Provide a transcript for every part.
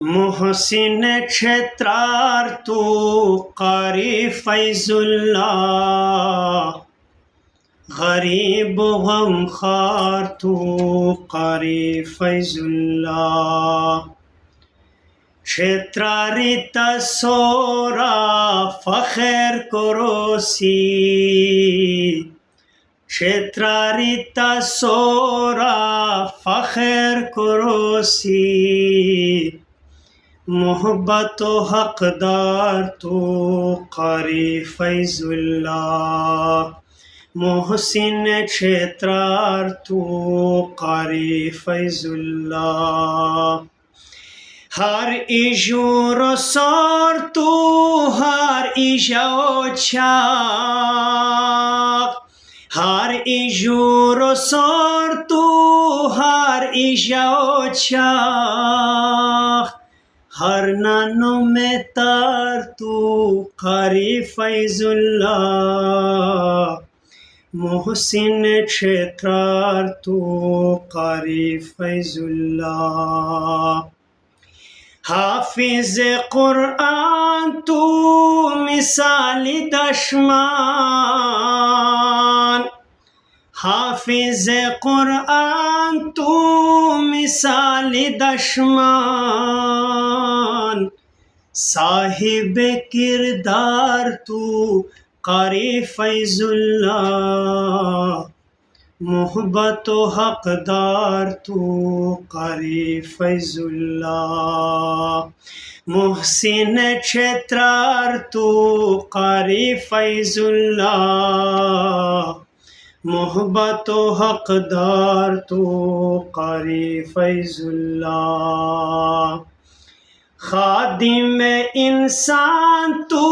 मोहसिन क्षेत्रार्थ कारी फैजुल्ला गरीब गमखार तू कारी फैजुल्ला क्षेत्रारित सोरा फखर करोसी क्षेत्रारित सोरा फखर करोसी मोहब्बत हकदार तो कारी फैजुल्ला मोहसिन क्षेत्रार्थ कारी फैजुल्ला हर इजूर सर तू हर इजोचा हर इजूर सर तू हर इजोचा हर नानो में तार तू कारी फैजुल्ला मोहसिन क्षेत्रार्थ कारी फैजुल्ला हाफिज कुरान तू मिसाली दशमान हाफिज कुरान तू मिसाली दशमान साहिब किरदार तू कारी फैजुल्ला मोहब्बत हकदार तू कारी फैजुल्ला मोहसिन क्षेत्रार्थ कारी फैजुल्ला मोहब्बत हकदार तू कारी फैजुल्ला खादिम इंसान तू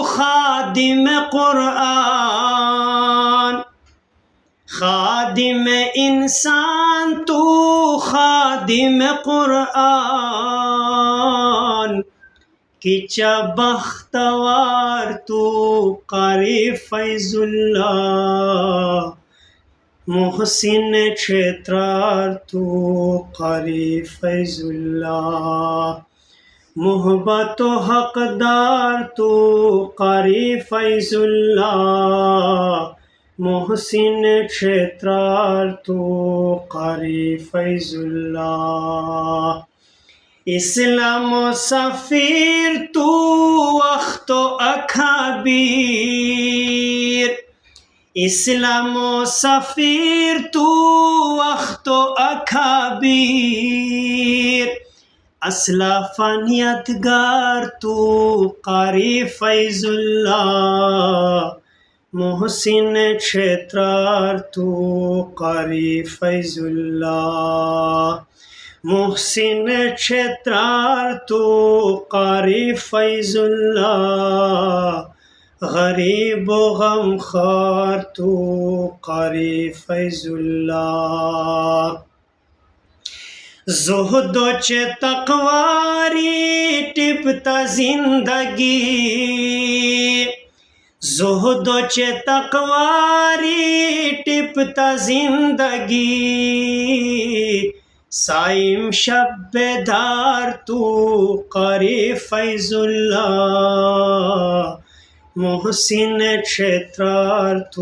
खादिम कुरान खादिम इंसान तू खादिम कुरान किचा बख्तवार तू कारी फैजुल्ला मोहसिन क्षेत्रार्थ कारी फैजुल्ला मोहब्बत हकदार तू कारी फैजुल्ला मोहसिन क्षेत्रार्थ कारी फैजुल्ला इस्लाम सफीर तू वक्त अखाबीर इस्लाम सफीर तू वक्त अखाबीर असलाफानियतगार तू कारी फैजुल्ला मोहसिन क्षेत्रार्थ कारी फैजुल्ला मोहसिन क्षेत्रार्थ कारी फैजुल्ला गरीब गमखार तू कारी फैजुल्ला ज़ुहद चे तकवारी टिपता जिंदगी ज़ुहद चे तकवारी टिपता जिंदगी साइम शब्बेदार तू कारी फैजुल्ला मोहसिन क्षेत्रार्थ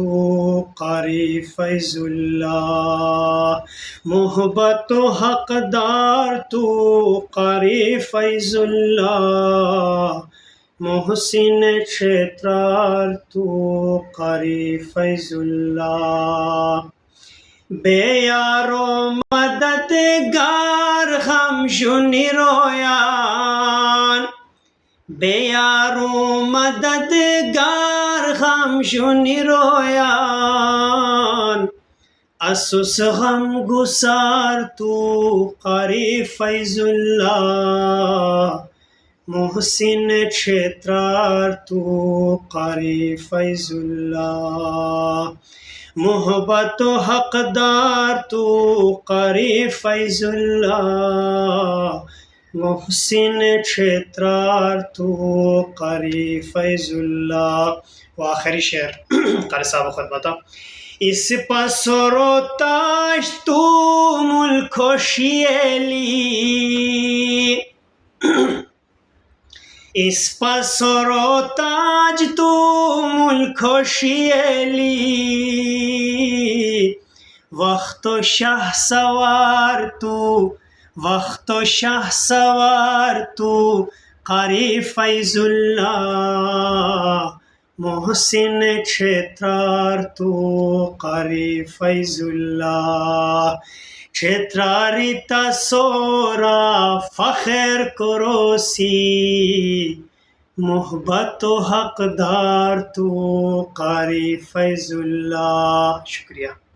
कारी फैजुल्ला मोहब्बत हकदार तू कारी फैजुल्ला मोहसिन क्षेत्रार्थ कारी फैजुल्ला बेयारो मददगार हम शुनिरोयान बेयारो मददगार हम शुनिरोयान असुस हम गुसार तू कारी फैजुल्ला मोहसिन क्षेत्रार्थ कारी फैजुल्ला मोहब्बत हकदार तू कारी फैजुल्ला मोहसिन क्षेत्रार्थ कारी फैजुल्ला। व आखिरी शेर कारी साहब खुद बता इस पसरोताश तू मुल्क शियली इस पसरो ताज तू मुल्क शियली वक्त शाह सवार तू कारी फैजुल्ला मोहसिन क्षेत्रार तू कारी फैजुल्ला क्षेत्रारिता सोरा फखर करोसी मोहब्बत हकदार तू कारी फैजुल्ला। शुक्रिया।